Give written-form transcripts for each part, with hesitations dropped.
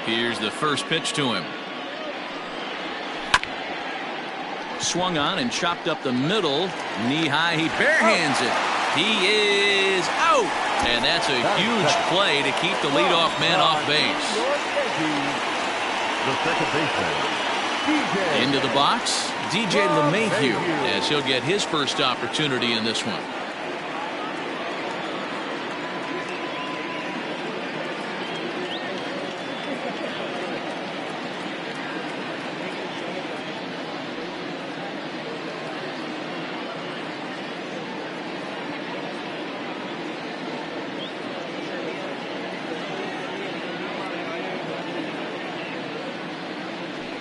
Here's the first pitch to him. Swung on and chopped up the middle. Knee high. He barehands it. He is out. And that's a huge play to keep the leadoff man off base. The second baseman. Into the box, DJ LeMahieu, as he'll get his first opportunity in this one.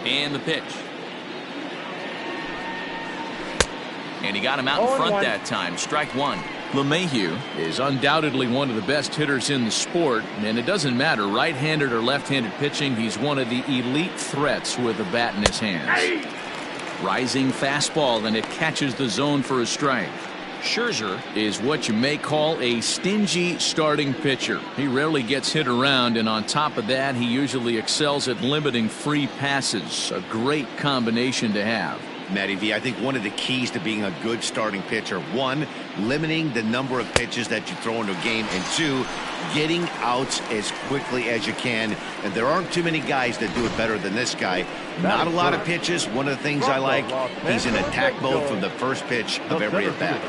And the pitch. And he got him out in front that time. Strike one. LeMahieu is undoubtedly one of the best hitters in the sport, and it doesn't matter right-handed or left-handed pitching. He's one of the elite threats with a bat in his hands. Rising fastball, and it catches the zone for a strike. Scherzer is what you may call a stingy starting pitcher. He rarely gets hit around, and on top of that, he usually excels at limiting free passes. A great combination to have. Matty V, I think one of the keys to being a good starting pitcher, one, limiting the number of pitches that you throw into a game, and two, getting outs as quickly as you can. And there aren't too many guys that do it better than this guy. Not a lot of pitches. One of the things I like, he's in attack mode from the first pitch of every at bat.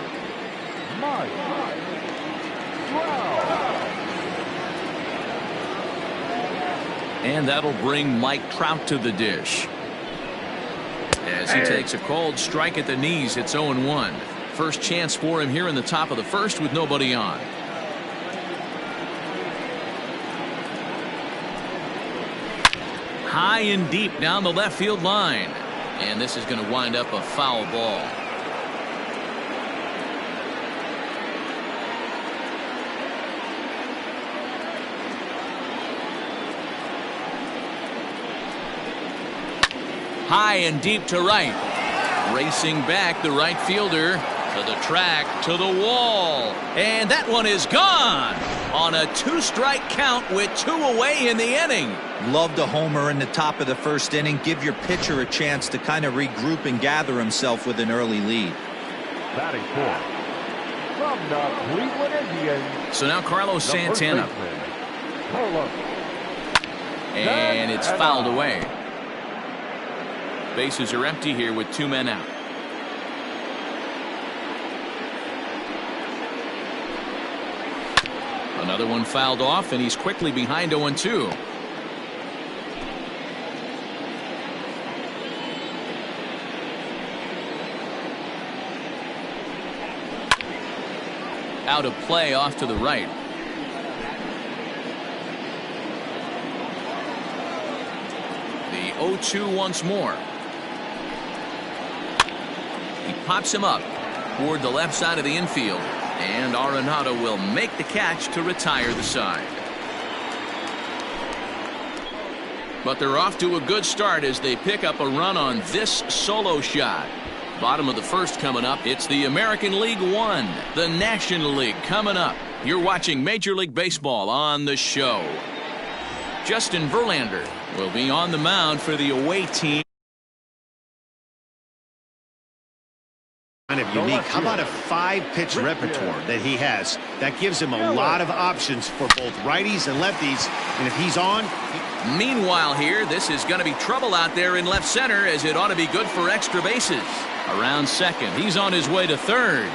And that'll bring Mike Trout to the dish. As he takes a called strike at the knees, it's 0-1. First chance for him here in the top of the first with nobody on. High and deep down the left field line. And this is going to wind up a foul ball. High and deep to right. Racing back, the right fielder to the track, to the wall. And that one is gone on a two-strike count with two away in the inning. Love the homer in the top of the first inning. Give your pitcher a chance to kind of regroup and gather himself with an early lead. Batting fourth from the Cleveland Indians. So now Carlos Santana. And it's fouled away. Bases are empty here with two men out. Another one fouled off, and he's quickly behind 0-2. Out of play off to the right. The 0-2 once more. He pops him up toward the left side of the infield, and Arenado will make the catch to retire the side. But they're off to a good start as they pick up a run on this solo shot. Bottom of the first coming up. It's the American League One, the National League coming up. You're watching Major League Baseball on the show. Justin Verlander will be on the mound for the away team. Kind of unique. How about a 5-pitch repertoire that he has? That gives him a lot of options for both righties and lefties. And if he's on. Meanwhile here, this is going to be trouble out there in left center, as it ought to be good for extra bases. Around second. He's on his way to third.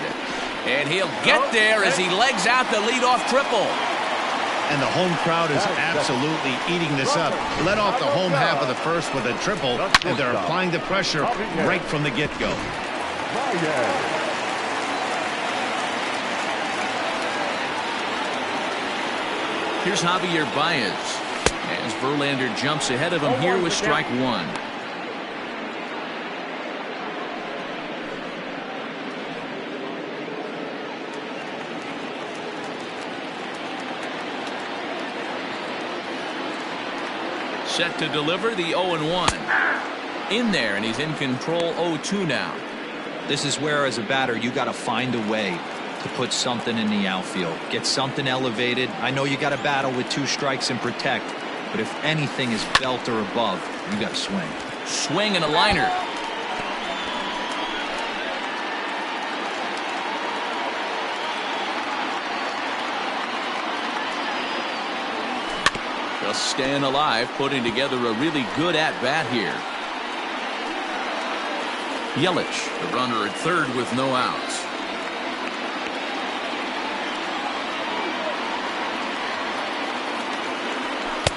And he'll get there as he legs out the leadoff triple. And the home crowd is absolutely eating this up. Let off the home half of the first with a triple, and they're applying the pressure right from the get-go. Here's Javier Baez as Verlander jumps ahead of him here with strike one. Set to deliver the 0-1. In there, and he's in control. 0-2 now. This is where, as a batter, you got to find a way to put something in the outfield. Get something elevated. I know you got to battle with two strikes and protect, but if anything is belt or above, you got to swing. Swing and a liner. Just staying alive, putting together a really good at-bat here. Yelich, the runner at third with no outs.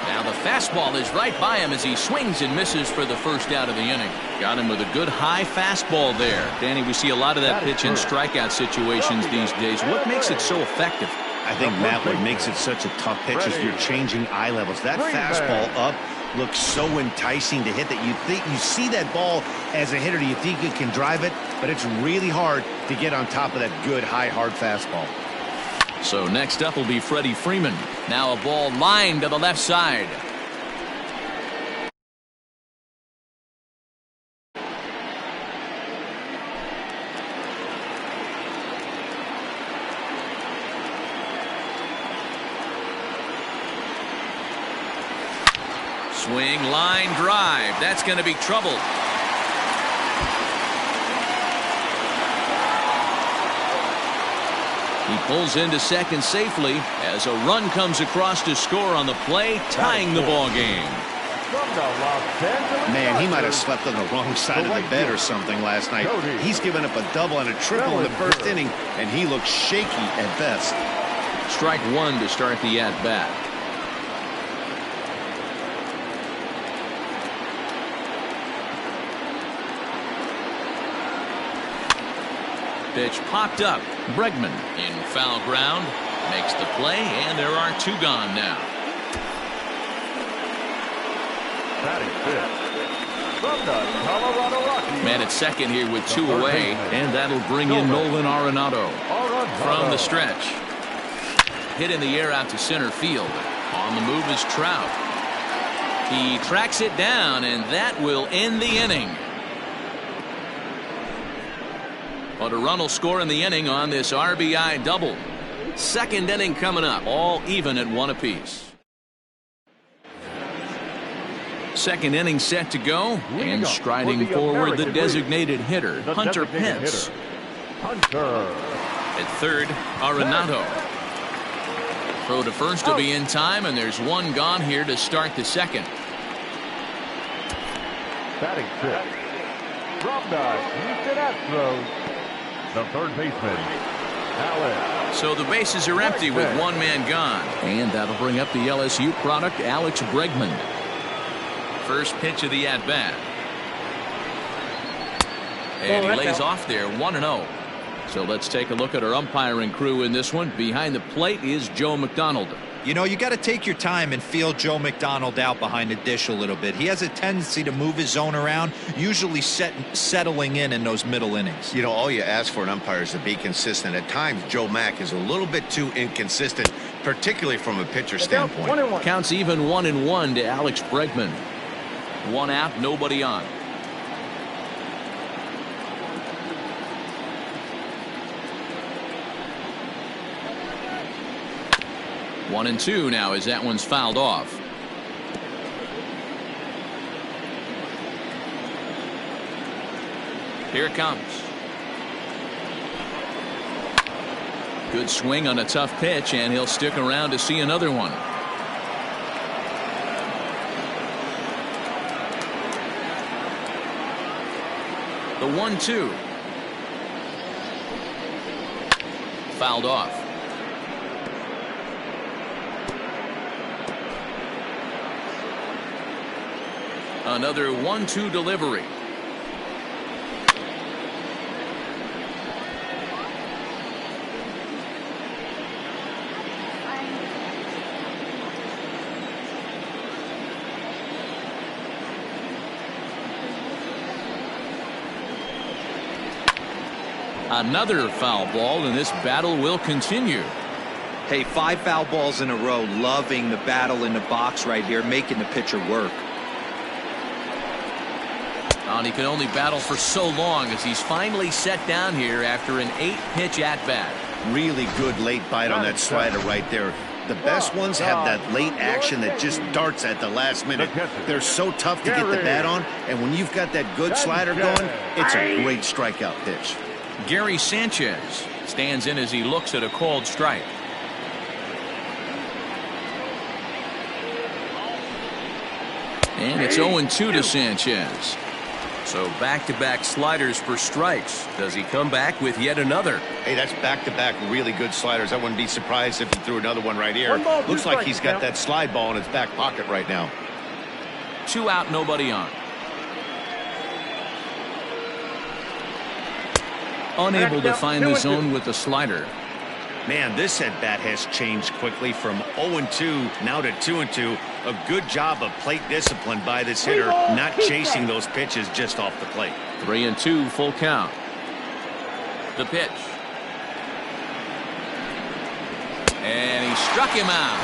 Now the fastball is right by him as he swings and misses for the first out of the inning. Got him with a good high fastball there. Danny, we see a lot of that pitch in strikeout situations these days. What makes it so effective? I think, Matt, what makes it such a tough pitch is you're changing eye levels. That fastball up looks so enticing to hit that you think you see that ball as a hitter. You think you can drive it, but it's really hard to get on top of that good, high, hard fastball. So next up will be Freddie Freeman. Now a ball lined to the left side. Swing, line, drive. That's going to be trouble. He pulls into second safely as a run comes across to score on the play, tying the ball game. Man, he might have slept on the wrong side of the bed or something last night. He's given up a double and a triple in the first inning, and he looks shaky at best. Strike one to start the at-bat. Pitch popped up. Bregman in foul ground makes the play, and there are two gone now. Man at second here with two away, and that'll bring in Nolan Arenado from the stretch. Hit in the air out to center field. On the move is Trout. He tracks it down, and that will end the inning. But a run will score in the inning on this RBI double. Second inning coming up, all even at one apiece. Second inning set to go, and striding forward the designated hitter, Hunter Pence. At third, Arenado. Throw to first will be in time, and there's one gone here to start the second. Batting fifth from the Houston Astros, the third baseman, Alex. So the bases are empty with one man gone. And that'll bring up the LSU product, Alex Bregman. First pitch of the at-bat. And he lays off there, 1-0. So let's take a look at our umpiring crew in this one. Behind the plate is Joe McDonald. You know, you got to take your time and feel Joe McDonald out behind the dish a little bit. He has a tendency to move his zone around, usually settling in those middle innings. You know, all you ask for an umpire is to be consistent. At times, Joe Mack is a little bit too inconsistent, particularly from a pitcher standpoint. Counts even 1-1 to Alex Bregman. One out, nobody on. 1-2 now as that one's fouled off. Here it comes. Good swing on a tough pitch, and he'll stick around to see another one. The 1-2. Fouled off. Another 1-2 delivery. Another foul ball, and this battle will continue. Hey, 5 foul balls in a row. Loving the battle in the box right here, making the pitcher work. And he can only battle for so long as he's finally set down here after an 8-pitch at-bat. Really good late bite on that slider right there. The best ones have that late action that just darts at the last minute. They're so tough to get the bat on, and when you've got that good slider going, it's a great strikeout pitch. Gary Sanchez stands in as he looks at a called strike. And it's 0-2 to Sanchez. So back-to-back sliders for strikes. Does he come back with yet another? Hey, that's back-to-back really good sliders. I wouldn't be surprised if he threw another one right here. Looks like he's got that slide ball in his back pocket right now. 2 out, nobody on. Unable to find the zone with the slider. Man, this at-bat has changed quickly from 0-2 now to 2-2. A good job of plate discipline by this hitter, not chasing those pitches just off the plate. 3-2, full count. The pitch. And he struck him out.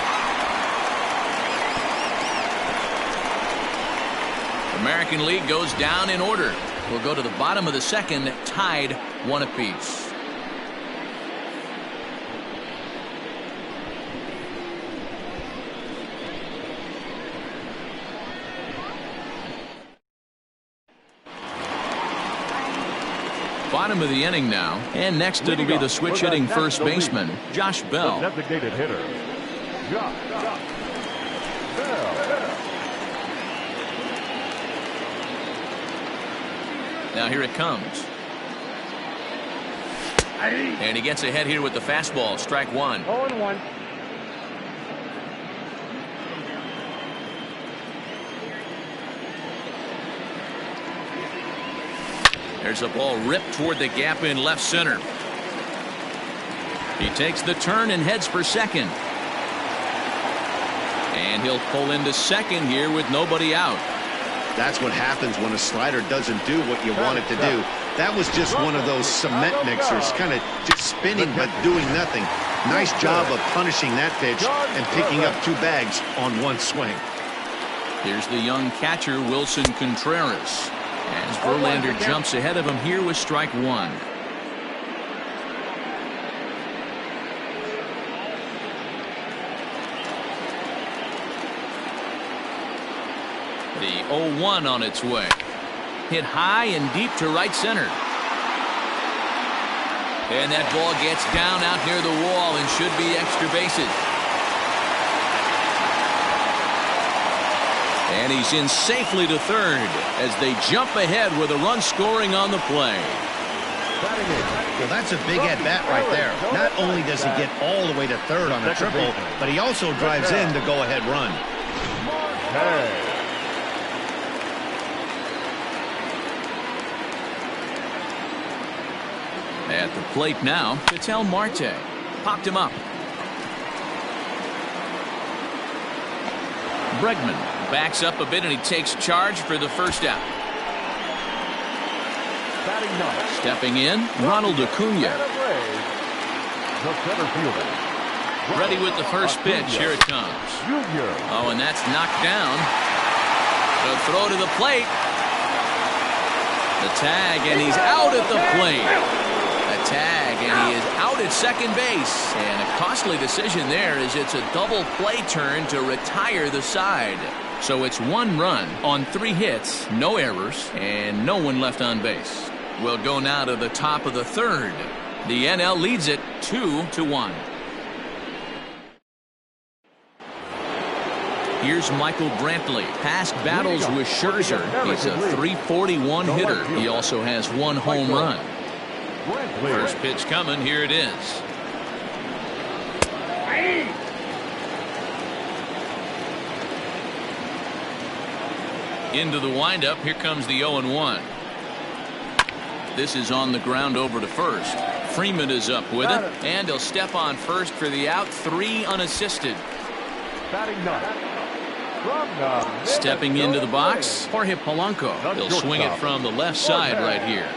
American League goes down in order. We'll go to the bottom of the second, tied 1 apiece. Bottom of the inning now, and next it'll be the switch hitting first baseman, Josh Bell. Designated hitter, Josh Bell. Now here it comes. And he gets ahead here with the fastball, strike 1. 0-1. There's a ball ripped toward the gap in left center. He takes the turn and heads for second. And he'll pull into second here with nobody out. That's what happens when a slider doesn't do what you want it to do. That was just one of those cement mixers, kind of just spinning but doing nothing. Nice job of punishing that pitch and picking up 2 bags on 1 swing. Here's the young catcher, Wilson Contreras, as Verlander jumps ahead of him here with strike 1. The 0-1 on its way. Hit high and deep to right center. And that ball gets down out near the wall and should be extra bases. And he's in safely to third as they jump ahead with a run scoring on the play. Well, that's a big at-bat right there. Not only does he get all the way to third on a triple, but he also drives in the go-ahead run. At the plate now, Methlab-Machete popped him up. Bregman backs up a bit and he takes charge for the first out. Stepping in, Ronald Acuna. Ready with the first pitch. Here it comes. Oh, and that's knocked down. The throw to the plate. The tag, and he's out at the plate. A tag, and he is out at second base. And a costly decision there as it's a double play turn to retire the side. So it's 1 run on 3 hits, no errors, and no one left on base. We'll go now to the top of the third. The NL leads it 2-1. Here's Michael Brantley. Past battles with Scherzer. He's a .341 hitter. He also has 1 home run. First pitch coming. Here it is. Into the windup. Here comes the 0-1. This is on the ground over to first. Freeman is up with it, and he'll step on first for the out. 3 unassisted. Stepping into the box, Jorge Polanco. He'll swing it from the left side right here.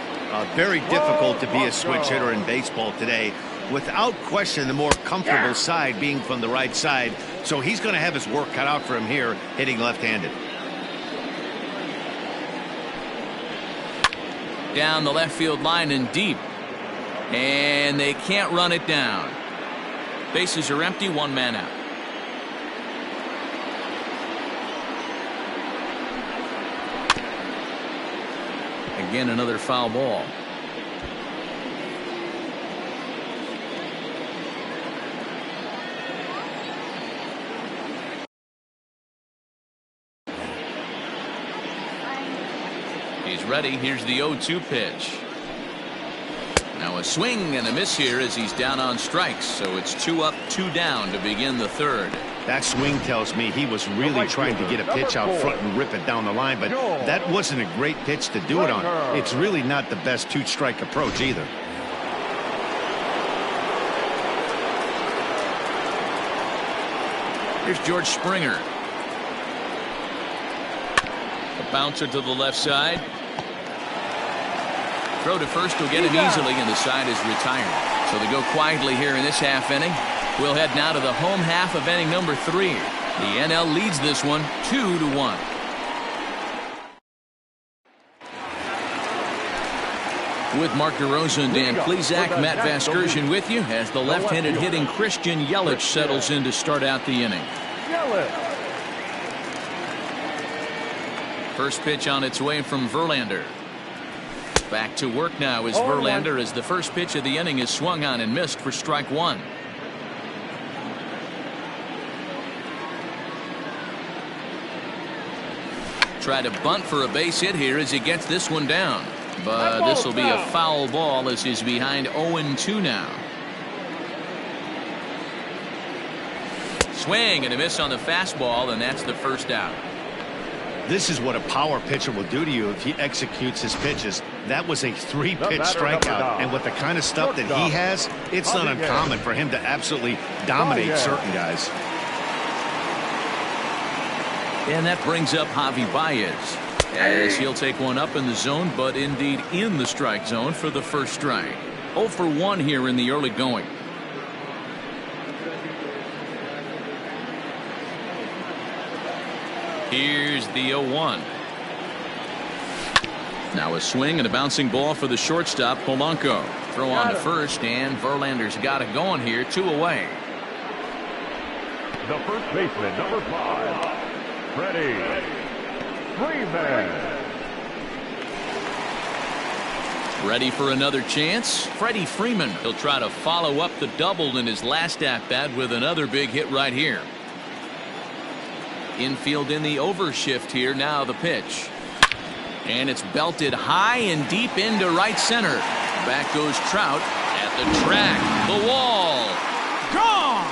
Very difficult to be a switch hitter in baseball today. Without question, the more comfortable side being from the right side. So he's going to have his work cut out for him here, hitting left-handed. Down the left field line and deep. And they can't run it down. Bases are empty, 1 man out. Again, another foul ball. He's ready. Here's the 0-2 pitch. Now a swing and a miss here as he's down on strikes. So it's 2 up, 2 down to begin the third. That swing tells me he was really trying to get a pitch out front and rip it down the line, but that wasn't a great pitch to do it on. It's really not the best 2-strike approach either. Here's George Springer. A bouncer to the left side. Throw to first will get him easily, and the side is retired. So they go quietly here in this half inning. We'll head now to the home half of inning number 3. The NL leads this one 2-1. With Mark DeRosa and Dan Plesac, Matt Vasgersian with you as the left-handed hitting Christian Yelich settles in to start out the inning. First pitch on its way from Verlander. Back to work now is Verlander as the first pitch of the inning is swung on and missed for strike 1. Try to bunt for a base hit here as he gets this one down. But this will be a foul ball as he's behind 0-2 now. Swing and a miss on the fastball, and that's the first out. This is what a power pitcher will do to you if he executes his pitches. That was a 3-pitch strikeout, and with the kind of stuff that he has, it's not uncommon for him to absolutely dominate certain guys. And that brings up Javi Baez as he'll take one up in the zone, but indeed in the strike zone for the first strike. 0 for 1 here in the early going. Here's the 0-1. Now a swing and a bouncing ball for the shortstop, Polanco. Throw on to first, and Verlander's got it going here, 2 away. The first baseman, number 5, Freddie Freeman. Ready for another chance? Freddie Freeman. He'll try to follow up the double in his last at-bat with another big hit right here. Infield in the overshift here. Now the pitch. And it's belted high and deep into right center. Back goes Trout at the track. The wall. Gone!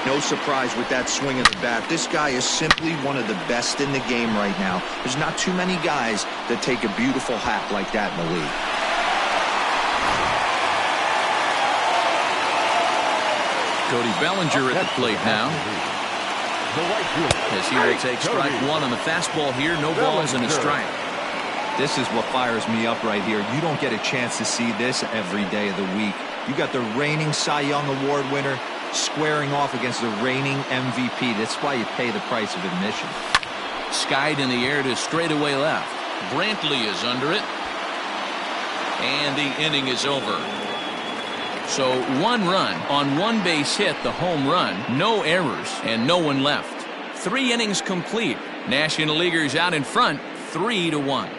No surprise with that swing of the bat. This guy is simply one of the best in the game right now. There's not too many guys that take a beautiful hack like that in the league. Cody Bellinger at the plate now. As he will take strike 1 on the fastball here. No balls and a strike. This is what fires me up right here. You don't get a chance to see this every day of the week. You got the reigning Cy Young Award winner squaring off against the reigning MVP. That's why you pay the price of admission. Skied in the air to straightaway left. Brantley is under it. And the inning is over. So 1 run on 1 base hit, the home run, no errors, and no one left. 3 innings complete. National Leaguers out in front, 3-1.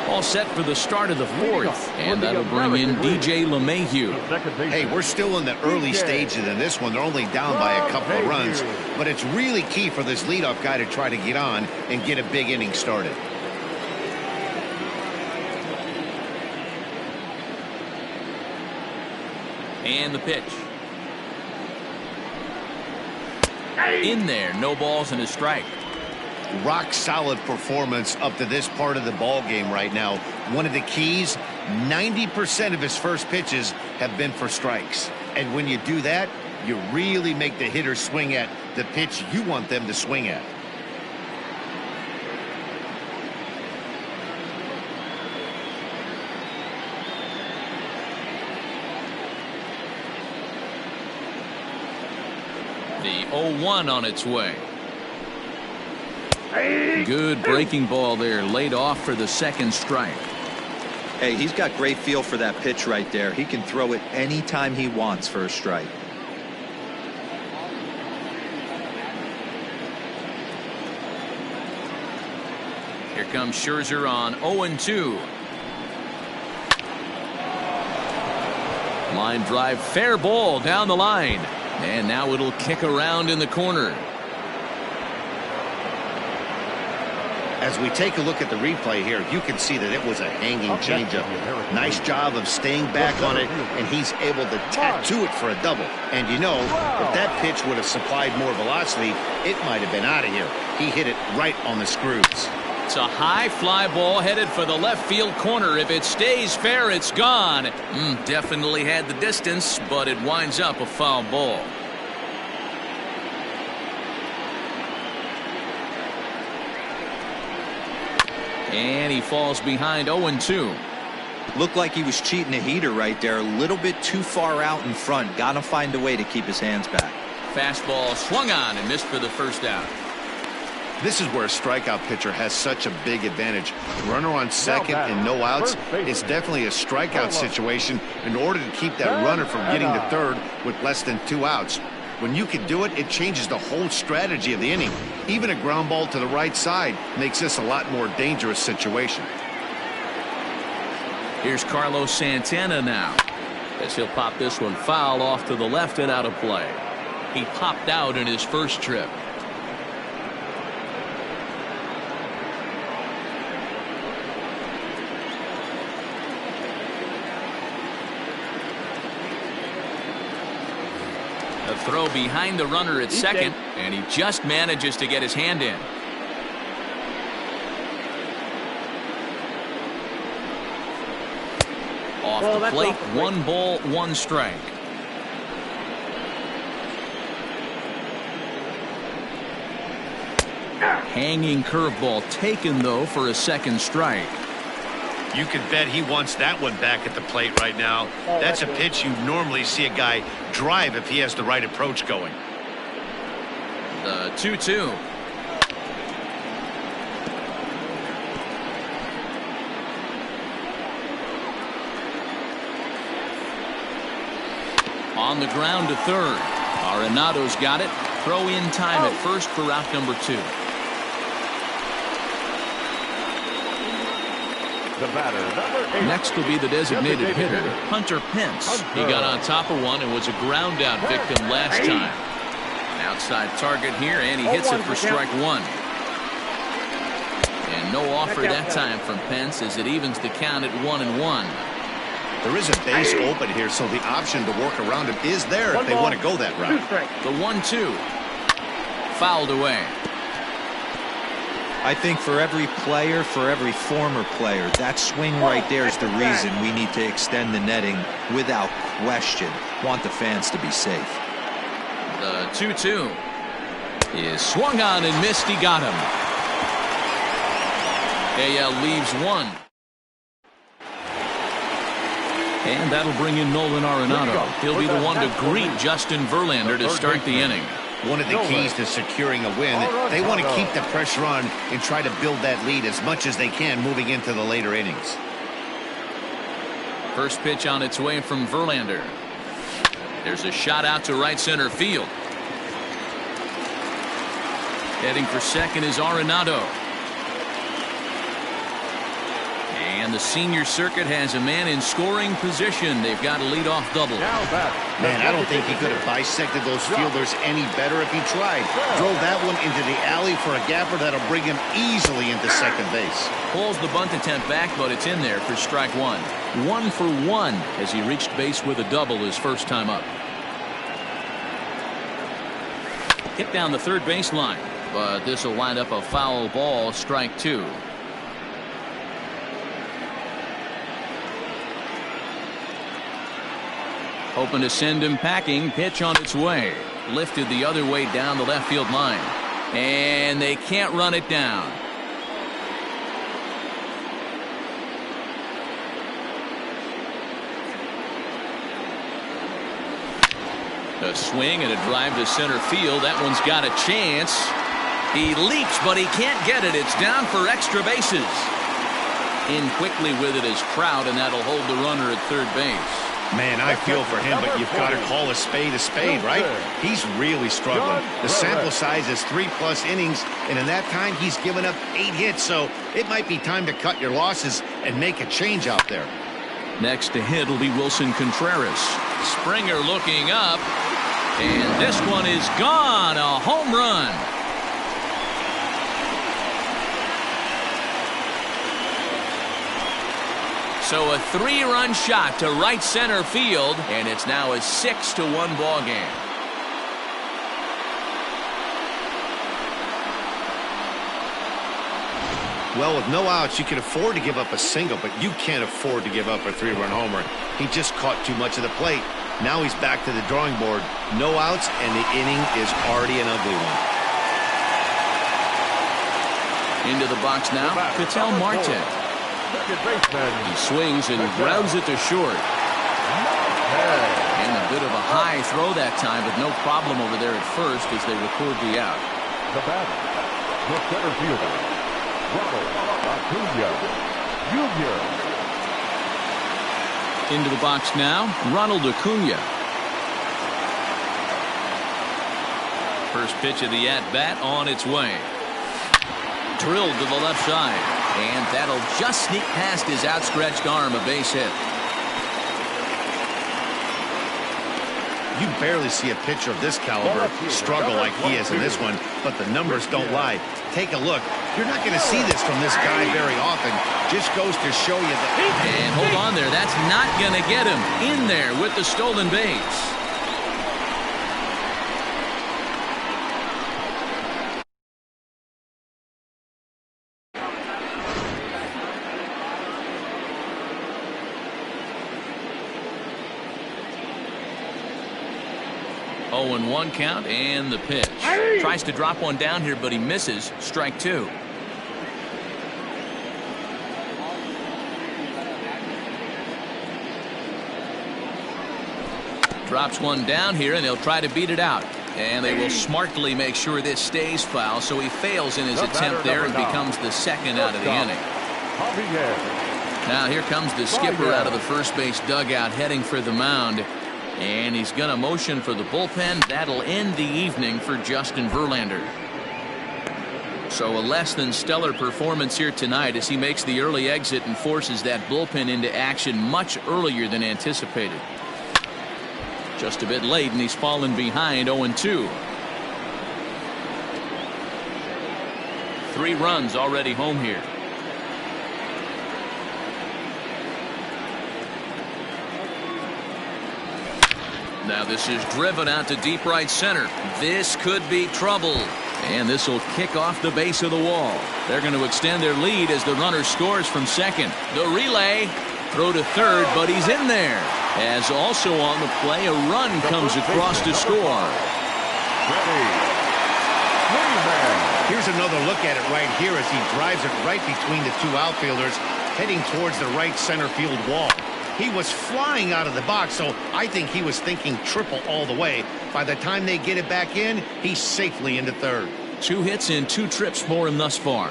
All set for the start of the 4th, and that'll bring in DJ LeMahieu. Hey, we're still in the early stages of this one. They're only down by a couple of runs, but it's really key for this leadoff guy to try to get on and get a big inning started. And the pitch. In there, no balls and a strike. Rock solid performance up to this part of the ball game right now. One of the keys, 90% of his first pitches have been for strikes. And when you do that, you really make the hitter swing at the pitch you want them to swing at. The 0-1 on its way. Good breaking ball there, laid off for the second strike. Hey, he's got great feel for that pitch right there. He can throw it anytime he wants for a strike. Here comes Scherzer on 0-2. Line drive, fair ball down the line. And now it'll kick around in the corner. As we take a look at the replay here, you can see that it was a hanging changeup. Nice job of staying back on it, and he's able to tattoo it for a double. And you know, if that pitch would have supplied more velocity, it might have been out of here. He hit it right on the screws. It's a high fly ball headed for the left field corner. If it stays fair, it's gone. Definitely had the distance, but it winds up a foul ball. And he falls behind 0-2. Looked like he was cheating a heater right there. A little bit too far out in front. Got to find a way to keep his hands back. Fastball swung on and missed for the first out. This is where a strikeout pitcher has such a big advantage. Runner on second and no outs. It's definitely a strikeout situation in order to keep that runner from getting to third with less than 2 outs. When you can do it, it changes the whole strategy of the inning. Even a ground ball to the right side makes this a lot more dangerous situation. Here's Carlos Santana now, as he'll pop this one foul off to the left and out of play. He popped out in his first trip. A throw behind the runner at second, and he just manages to get his hand in. Off the plate, 1 ball, 1 strike. Hanging curveball taken, though, for a second strike. You can bet he wants that one back at the plate right now. That's a pitch you normally see a guy drive if he has the right approach going. The 2-2. On the ground to third. Arenado's got it. Throw in time at first for out number 2. The batter, number 8. Next will be the designated hitter, Hunter Pence. He got on top of one and was a ground out victim last time. An outside target here, and he hits it for strike 1. And no offer that time from Pence as it evens the count at 1-1. There is a base open here, so the option to work around it is there if they want to go that route. The 1-2. Fouled away. I think for every player, for every former player, that swing right there is the reason we need to extend the netting without question. Want the fans to be safe. The 2-2 is swung on and missed. He got him. AL leaves 1. And that'll bring in Nolan Arenado. He'll be the one to greet Justin Verlander to start the inning. One of the keys to securing a win, they want to keep the pressure on and try to build that lead as much as they can moving into the later innings. First pitch on its way from Verlander. There's a shot out to right center field. Heading for second is Arenado. And the senior circuit has a man in scoring position. They've got a leadoff double. Man, I don't think he could have bisected those fielders any better if he tried. Drove that one into the alley for a gapper that'll bring him easily into second base. Pulls the bunt attempt back, but it's in there for strike 1. 1 for 1 as he reached base with a double his first time up. Hit down the third baseline, but this will wind up a foul ball, strike 2. Hoping to send him packing. Pitch on its way. Lifted the other way down the left field line. And they can't run it down. A swing and a drive to center field. That one's got a chance. He leaps, but he can't get it. It's down for extra bases. In quickly with it is Trout, and that'll hold the runner at third base. Man, I feel for him, but you've got to call a spade, right? He's really struggling. The sample size is 3+ innings, and in that time, he's given up 8 hits, so it might be time to cut your losses and make a change out there. Next to hit will be Wilson Contreras. Springer looking up, and this one is gone. A home run. So a 3-run shot to right center field, and it's now a 6-1 ball game. Well, with no outs, you can afford to give up a single, but you can't afford to give up a 3-run homer. He just caught too much of the plate. Now he's back to the drawing board. No outs, and the inning is already an ugly one. Into the box now, Methlab-Machete. He swings and grounds it to short. And a bit of a high throw that time, but no problem over there at first as they record the out. The batter, the center fielder, Jr. Into the box now, Ronald Acuna. First pitch of the at-bat on its way. Drilled to the left side. And that'll just sneak past his outstretched arm, a base hit. You barely see a pitcher of this caliber struggle like he is in this one, but the numbers don't lie. Take a look. You're not going to see this from this guy very often. Just goes to show you that. And hold on there. That's not going to get him in there with the stolen base. Oh, and 1 count, and the pitch. Tries to drop one down here, but he misses. Strike 2. Drops one down here, and they'll try to beat it out. And they will smartly make sure this stays foul, so he fails in his attempt there and becomes the second out of the inning. Now here comes the skipper out of the first base dugout heading for the mound. And he's going to motion for the bullpen. That'll end the evening for Justin Verlander. So a less than stellar performance here tonight as he makes the early exit and forces that bullpen into action much earlier than anticipated. Just a bit late, and he's fallen behind 0-2. 3 runs already home here. Now this is driven out to deep right center. This could be trouble. And this will kick off the base of the wall. They're going to extend their lead as the runner scores from second. The relay. Throw to third, but he's in there. As also on the play, a run comes across to score. Here's another look at it right here as he drives it right between the 2 outfielders, heading towards the right center field wall. He was flying out of the box, so I think he was thinking triple all the way. By the time they get it back in, he's safely into third. 2 hits and 2 trips for him thus far.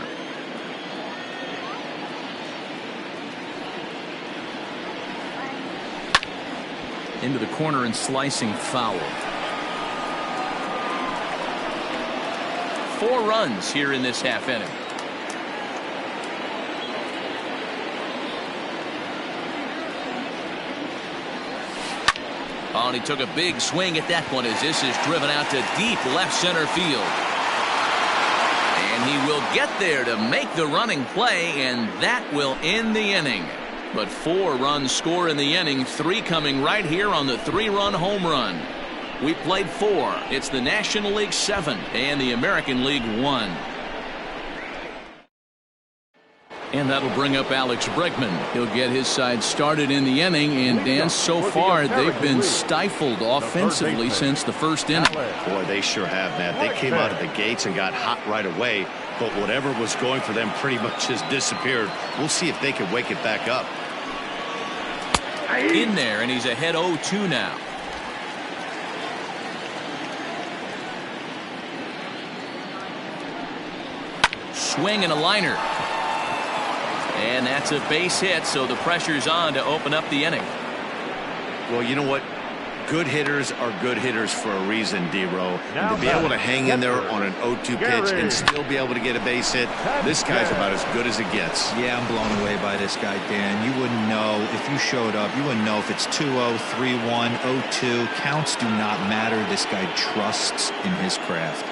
Into the corner and slicing foul. 4 runs here in this half inning. Oh, and he took a big swing at that one as this is driven out to deep left center field. And he will get there to make the running play, and that will end the inning. But 4 runs score in the inning, 3 coming right here on the 3-run home run. We played 4. It's the National League 7 and the American League 1. And that'll bring up Alex Bregman. He'll get his side started in the inning. And Dan, so far they've been stifled offensively since the first inning. Boy, they sure have, man. They came out of the gates and got hot right away. But whatever was going for them pretty much has disappeared. We'll see if they can wake it back up. In there, and he's ahead 0-2 now. Swing and a liner. And that's a base hit, so the pressure's on to open up the inning. Well, you know what? Good hitters are good hitters for a reason, D-Row. And to be able to hang in there on an 0-2 pitch and still be able to get a base hit, this guy's about as good as it gets. Yeah, I'm blown away by this guy, Dan. You wouldn't know if you showed up. You wouldn't know if it's 2-0, 3-1, 0-2. Counts do not matter. This guy trusts in his craft.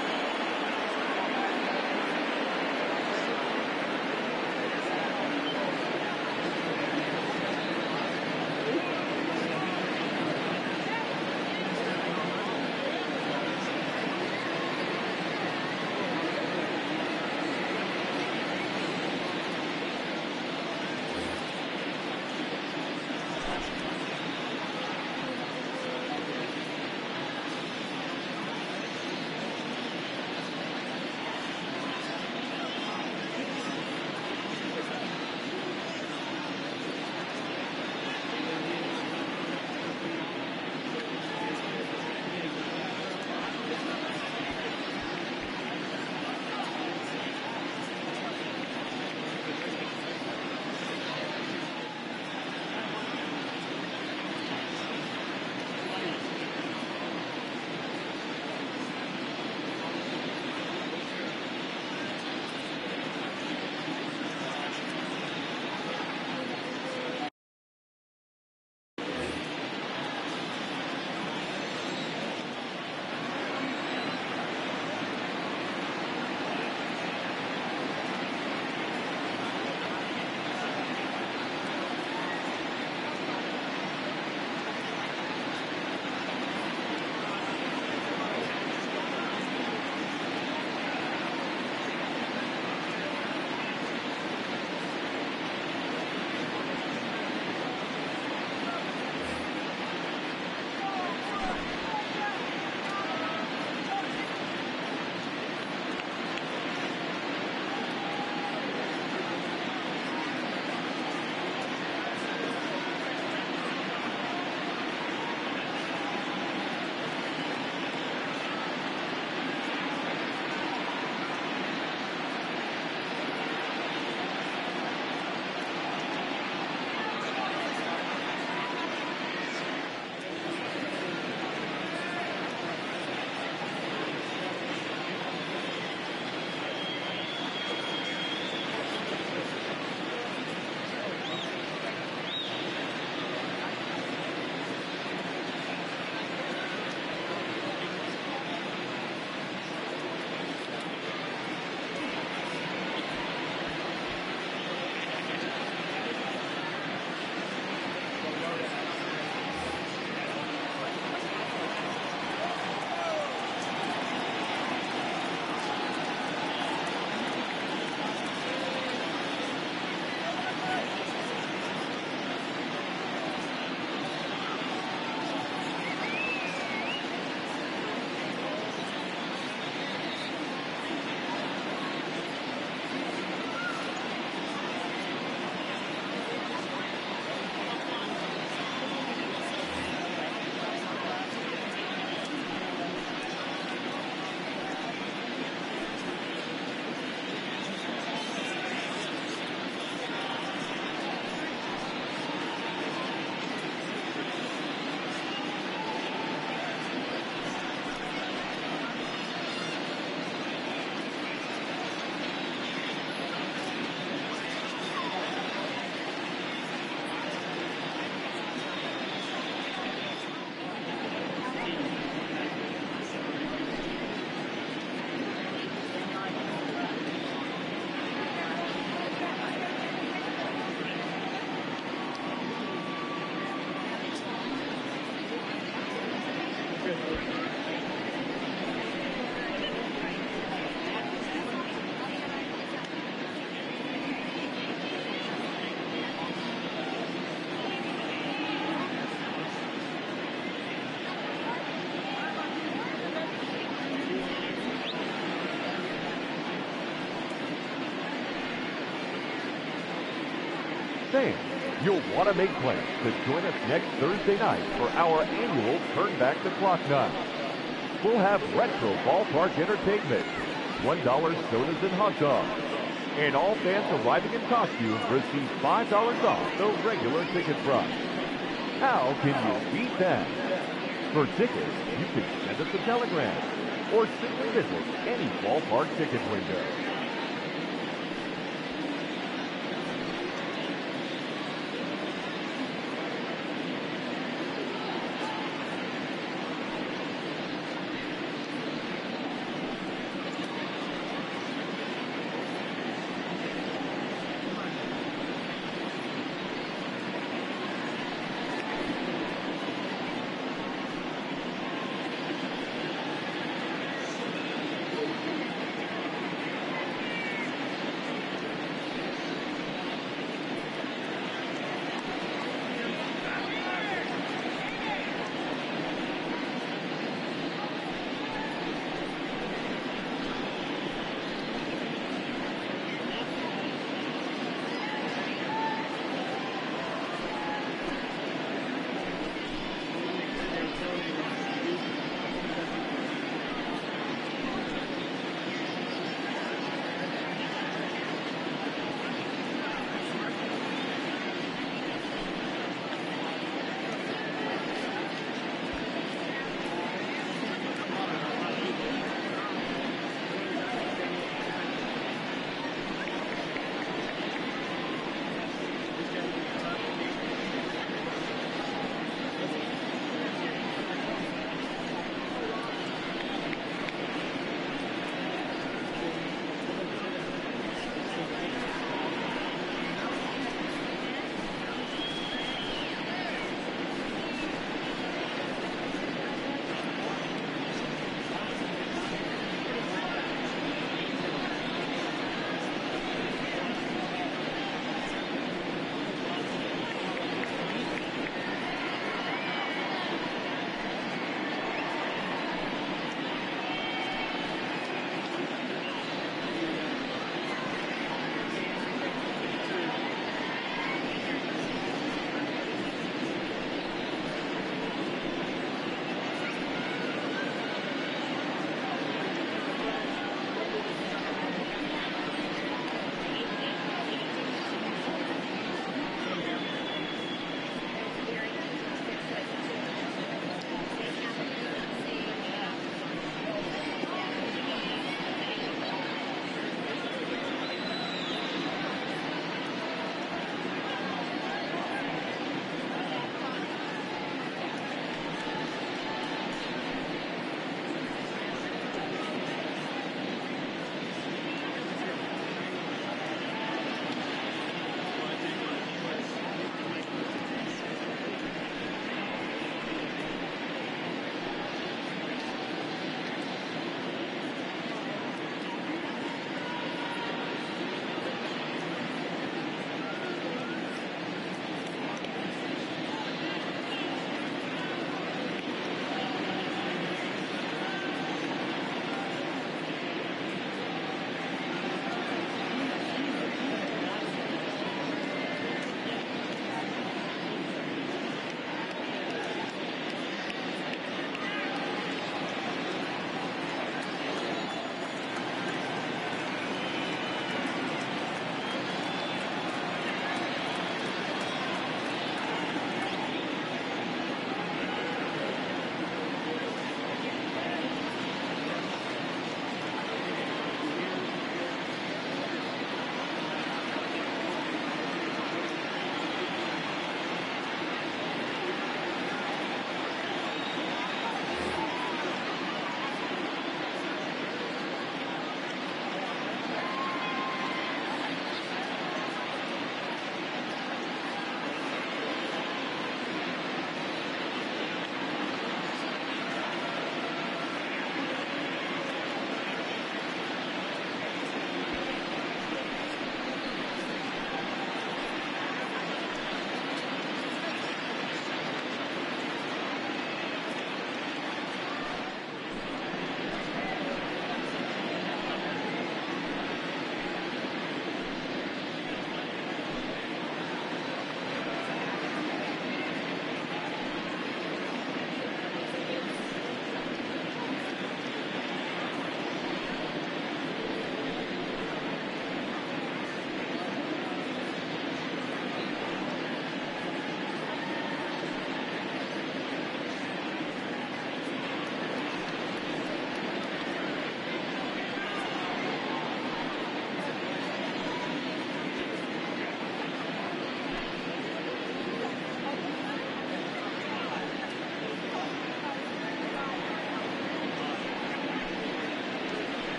Fans, you'll want to make plans to join us next Thursday night for our annual Turn Back the Clock night. We'll have retro ballpark entertainment, $1 sodas and hot dogs, and all fans arriving in costume receive $5 off the regular ticket price. How can you beat that? For tickets, you can send us a telegram or simply visit any ballpark ticket window.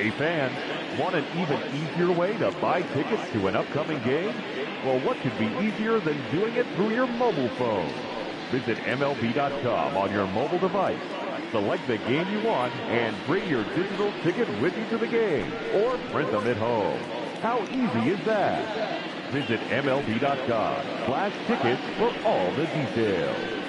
Hey fans, want an even easier way to buy tickets to an upcoming game? Well, what could be easier than doing it through your mobile phone? Visit MLB.com on your mobile device. Select the game you want and bring your digital ticket with you to the game or print them at home. How easy is that? Visit MLB.com/tickets for all the details.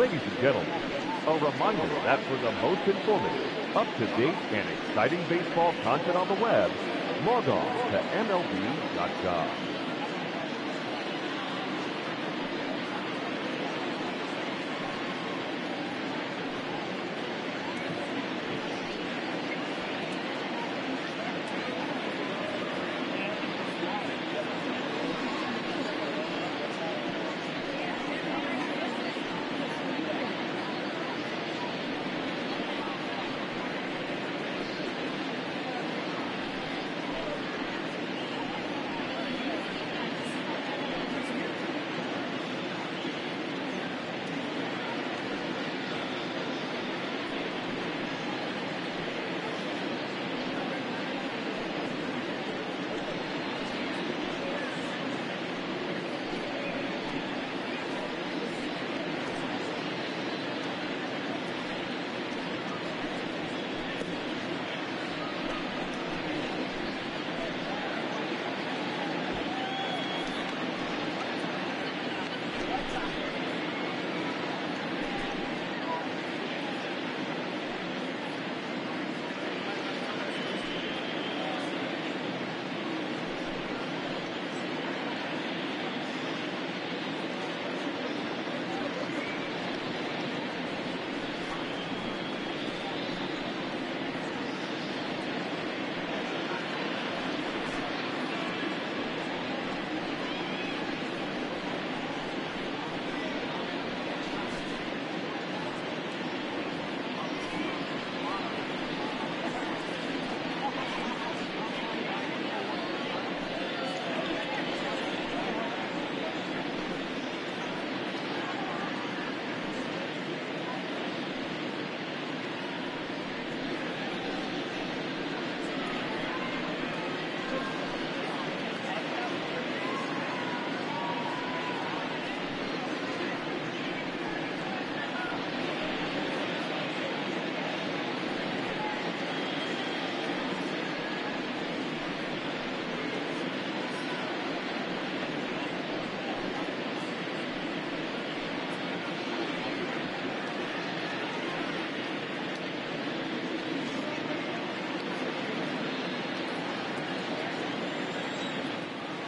Ladies and gentlemen, a reminder that for the most informative, up-to-date, and exciting baseball content on the web, log on to MLB.com.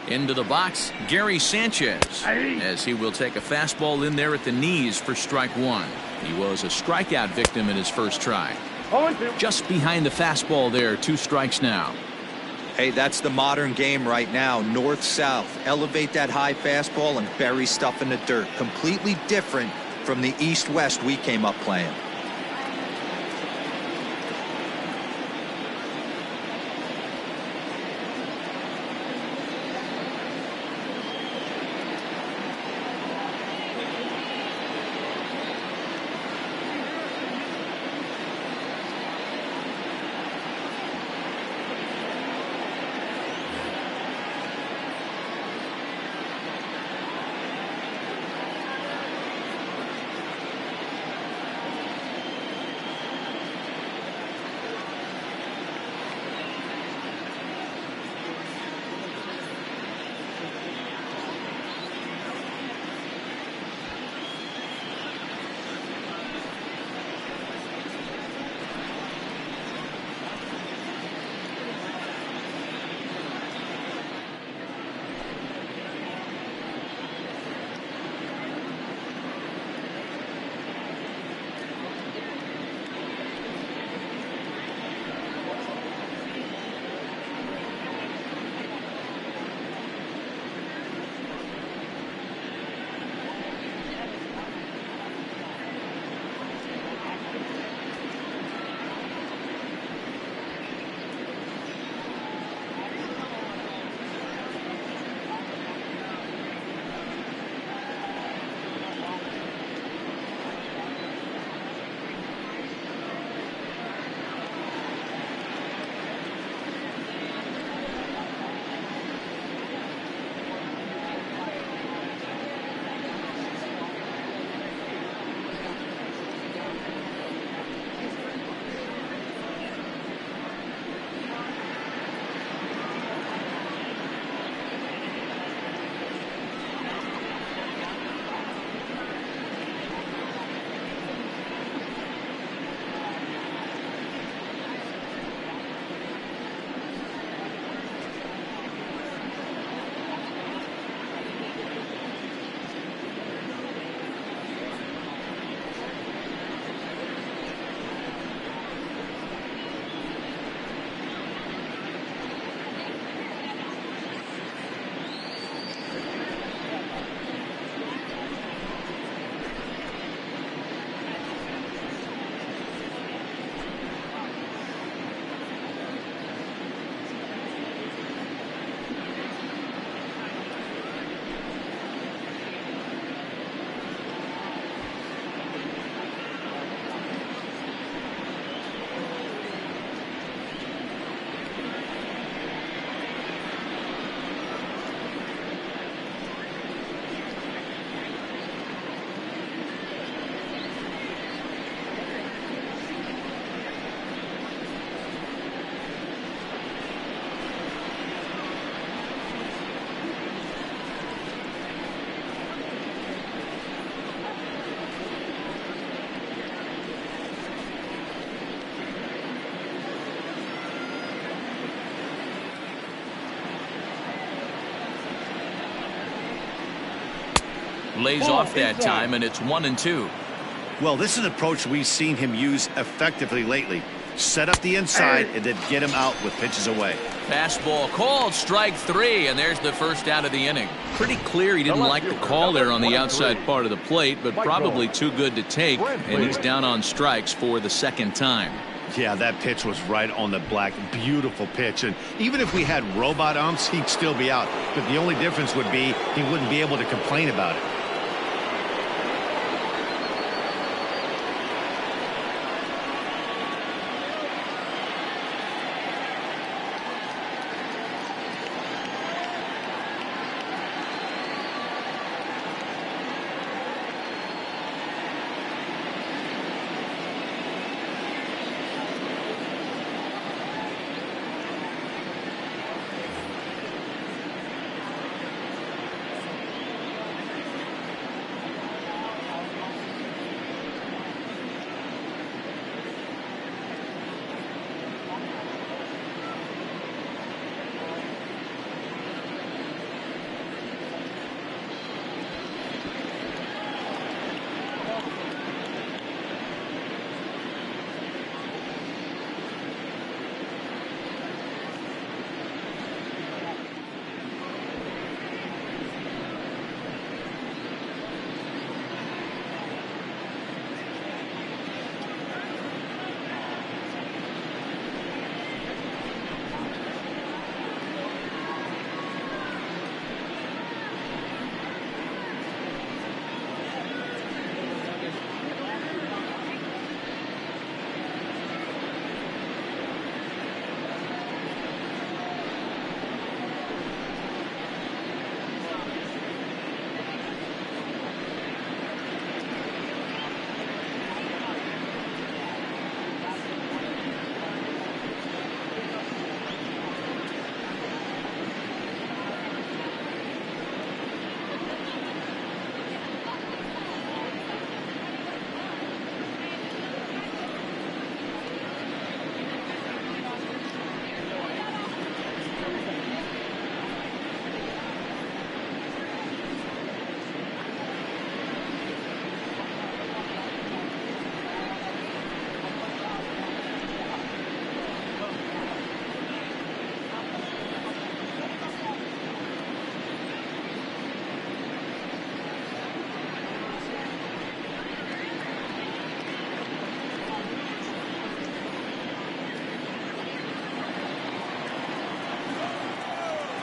Into the box, Gary Sanchez, as he will take a fastball in there at the knees for strike one. He was a strikeout victim in his first try. Just behind the fastball there, 2 strikes now. Hey, that's the modern game right now. North-south. Elevate that high fastball and bury stuff in the dirt. Completely different from the east-west we came up playing. Lays off that time, and it's 1-2. Well, this is an approach we've seen him use effectively lately. Set up the inside and then get him out with pitches away. Fastball called, strike 3, and there's the first out of the inning. Pretty clear he didn't like the call there on the outside part of the plate, but probably too good to take, and he's down on strikes for the second time. Yeah, that pitch was right on the black. Beautiful pitch. And even if we had robot umps, he'd still be out. But the only difference would be he wouldn't be able to complain about it.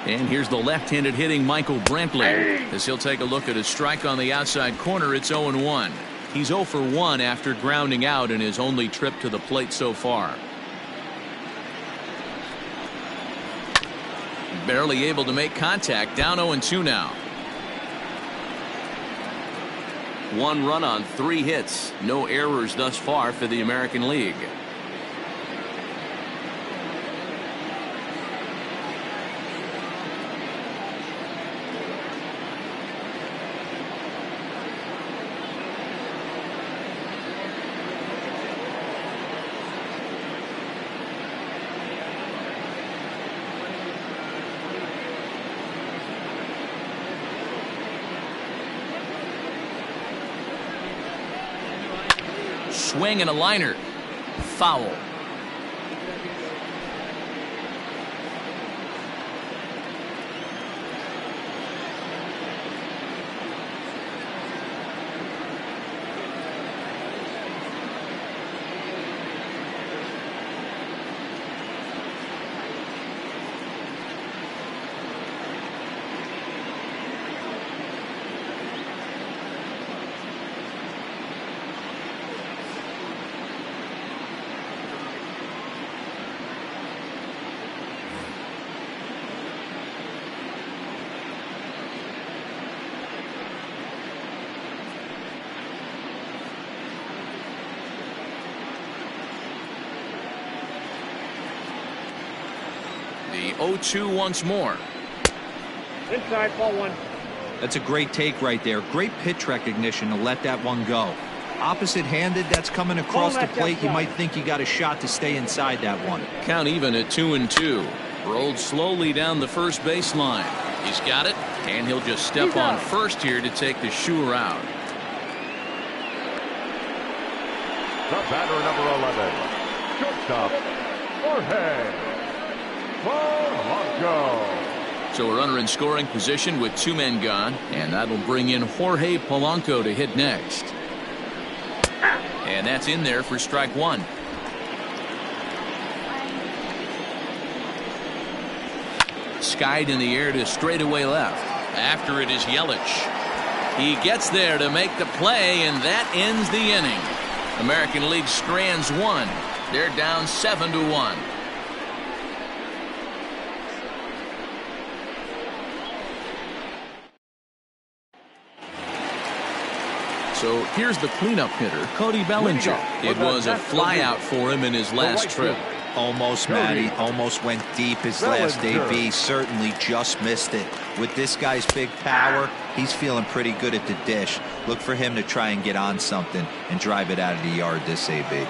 And here's the left-handed hitting Michael Brantley. As he'll take a look at his strike on the outside corner, it's 0-1. He's 0 for 1 after grounding out in his only trip to the plate so far. Barely able to make contact, down 0-2 now. 1 run on 3 hits. No errors thus far for the American League. Swing and a liner. Foul. The 0-2 once more. Inside, ball 1. That's a great take right there. Great pitch recognition to let that one go. Opposite-handed, that's coming across the plate. You might think you got a shot to stay inside that one. Count even at 2-2. Rolled slowly down the first baseline. He's got it, and he'll just step on first here to take the shooter out. The batter, number 11, shortstop, Jorge Polanco. So a runner in scoring position with 2 men gone, and that'll bring in Jorge Polanco to hit next. And that's in there for strike 1. Skied in the air to straightaway left. After it is Yelich. He gets there to make the play, and that ends the inning. American League strands 1. They're down 7-1. So here's the cleanup hitter, Cody Bellinger. It was a flyout for him in his last trip. Almost, Matty. Almost went deep his last AB. Certainly just missed it. With this guy's big power, he's feeling pretty good at the dish. Look for him to try and get on something and drive it out of the yard this AB.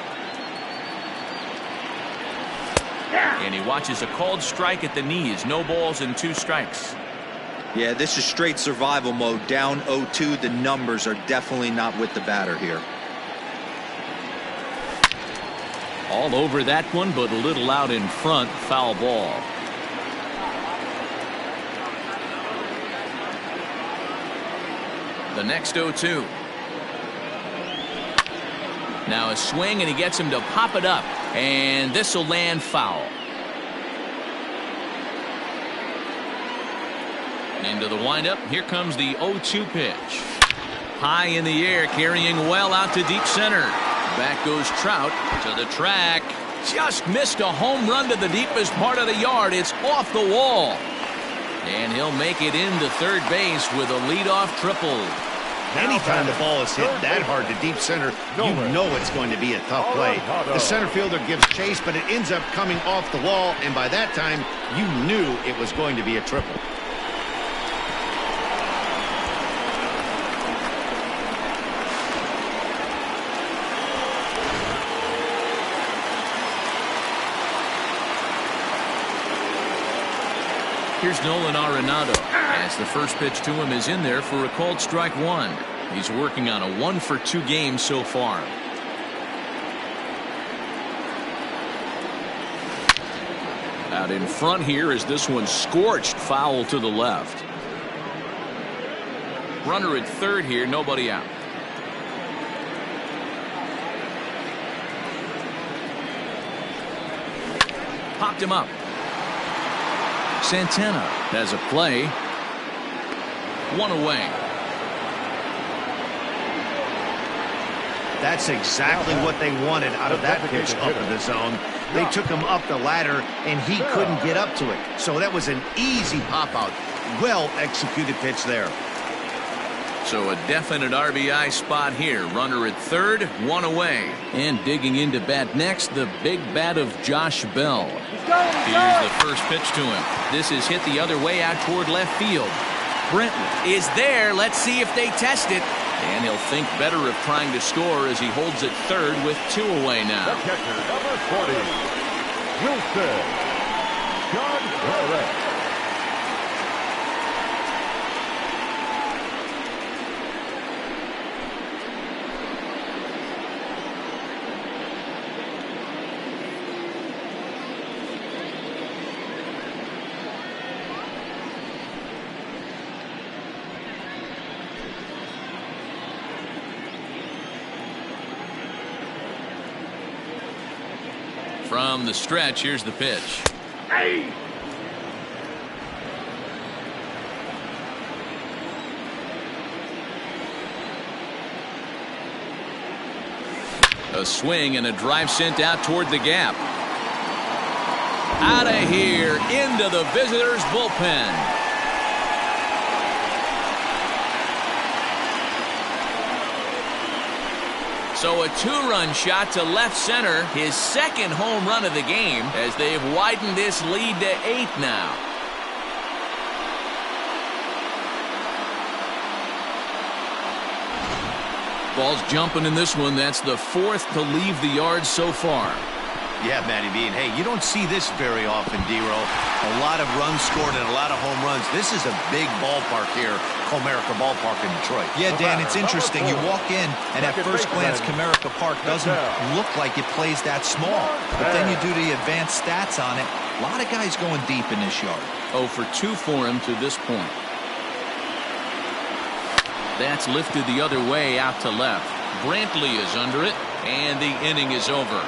And he watches a called strike at the knees. No balls and 2 strikes. Yeah, this is straight survival mode. Down 0-2. The numbers are definitely not with the batter here. All over that one, but a little out in front. Foul ball. The next 0-2. Now a swing, and he gets him to pop it up. And this will land foul. Into the windup. Here comes the 0-2 pitch. High in the air, carrying well out to deep center. Back goes Trout to the track. Just missed a home run to the deepest part of the yard. It's off the wall. And he'll make it into third base with a leadoff triple. Anytime the ball is hit that hard to deep center, you know it's going to be a tough play. The center fielder gives chase, but it ends up coming off the wall, and by that time, you knew it was going to be a triple. Here's Nolan Arenado, as the first pitch to him is in there for a called strike 1. He's working on a 1-for-2 game so far. Out in front here is this one scorched foul to the left. Runner at third here, nobody out. Popped him up. Santana has a play. 1 away. That's exactly what they wanted out of that pitch up in the zone. They took him up the ladder, and he couldn't get up to it. So that was an easy pop-out. Well-executed pitch there. So a definite RBI spot here. Runner at third, 1 away. And digging into bat next, the big bat of Josh Bell. Here's the first pitch to him. This is hit the other way out toward left field. Brentwood is there. Let's see if they test it. And he'll think better of trying to score as he holds it third with 2 away now. The catcher, number 40, Wilson Gonzalez. From the stretch, here's the pitch. Hey! A swing and a drive sent out toward the gap. Out of here, into the visitors' bullpen. So a 2-run shot to left center, his second home run of the game, as they've widened this lead to 8 now. Ball's jumping in this one. That's the 4th to leave the yard so far. Yeah, Matty B. And hey, you don't see this very often, D-Roll. A lot of runs scored and a lot of home runs. This is a big ballpark here, Comerica Ballpark in Detroit. Yeah, Dan, it's interesting. You walk in, and at first glance, Comerica Park doesn't look like it plays that small. But then you do the advanced stats on it. A lot of guys going deep in this yard. 0 for 2 for him to this point. That's lifted the other way out to left. Brantley is under it, and the inning is over.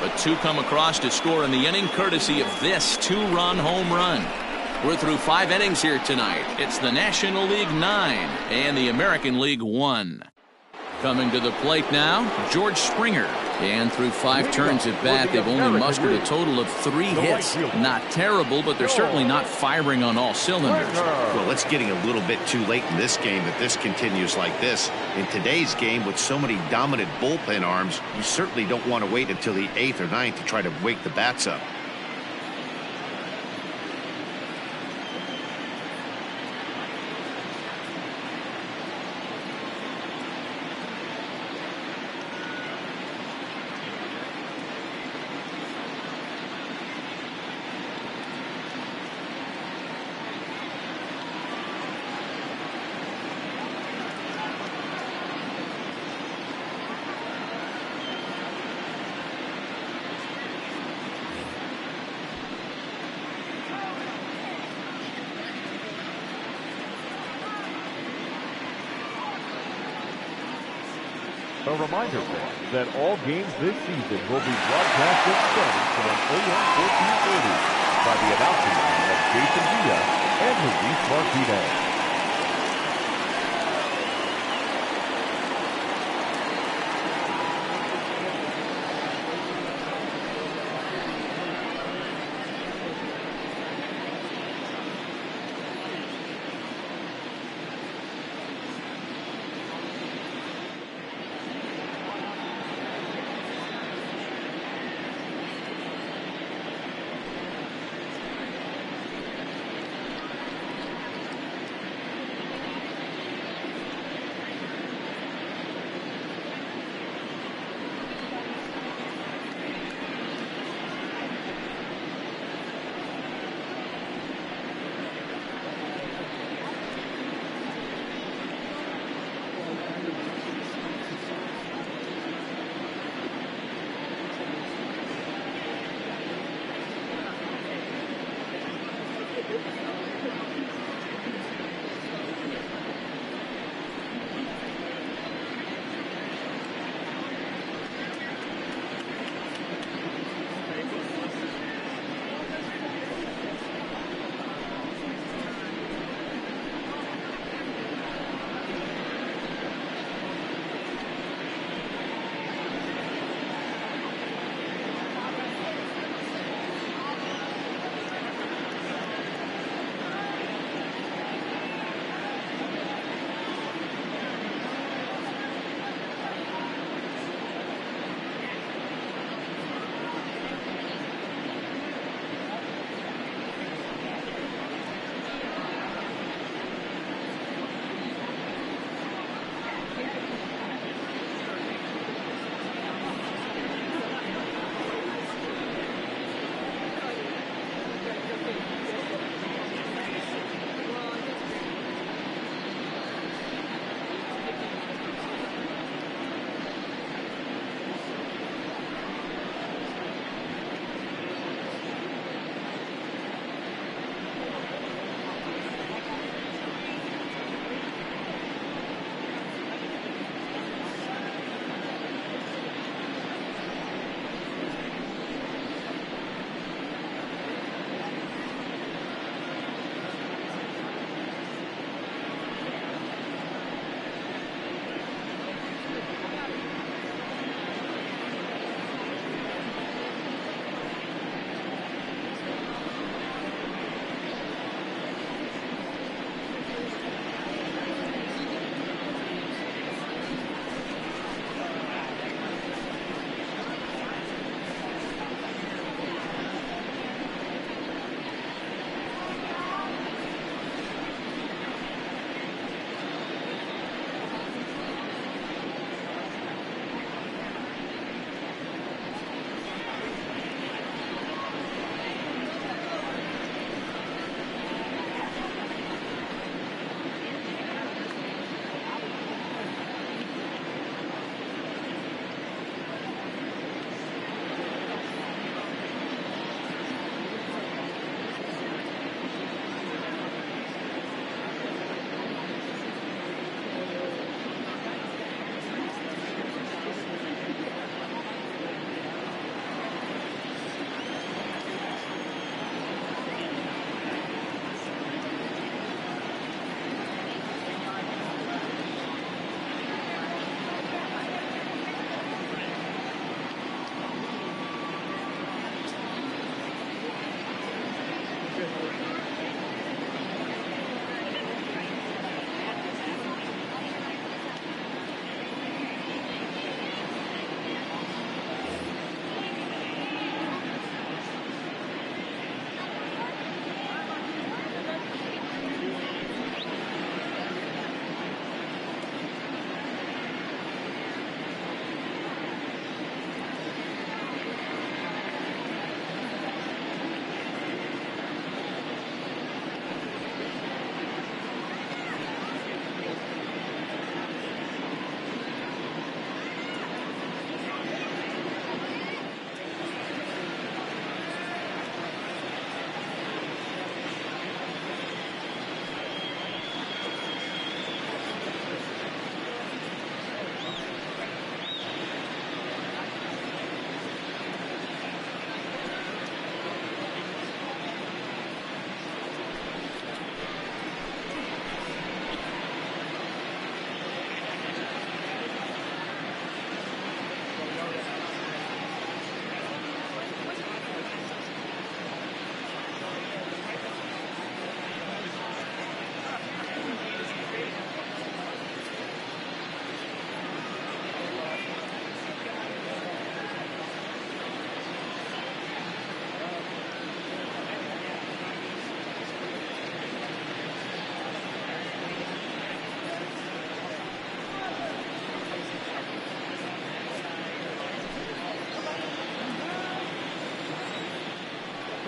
But 2 come across to score in the inning, courtesy of this 2-run home run. We're through 5 innings here tonight. It's the National League 9 and the American League 1. Coming to the plate now, George Springer. And through 5 turns at bat, they've only mustered a total of 3 hits. Not terrible, but they're certainly not firing on all cylinders. Well, it's getting a little bit too late in this game if this continues like this. In today's game, with so many dominant bullpen arms, you certainly don't want to wait until the 8th or 9th to try to wake the bats up. A reminder that all games this season will be broadcasted starting from AM 1430 by the announcing team of Jason Villa and Luis Martinez.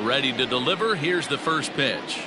Ready to deliver. Here's the first pitch.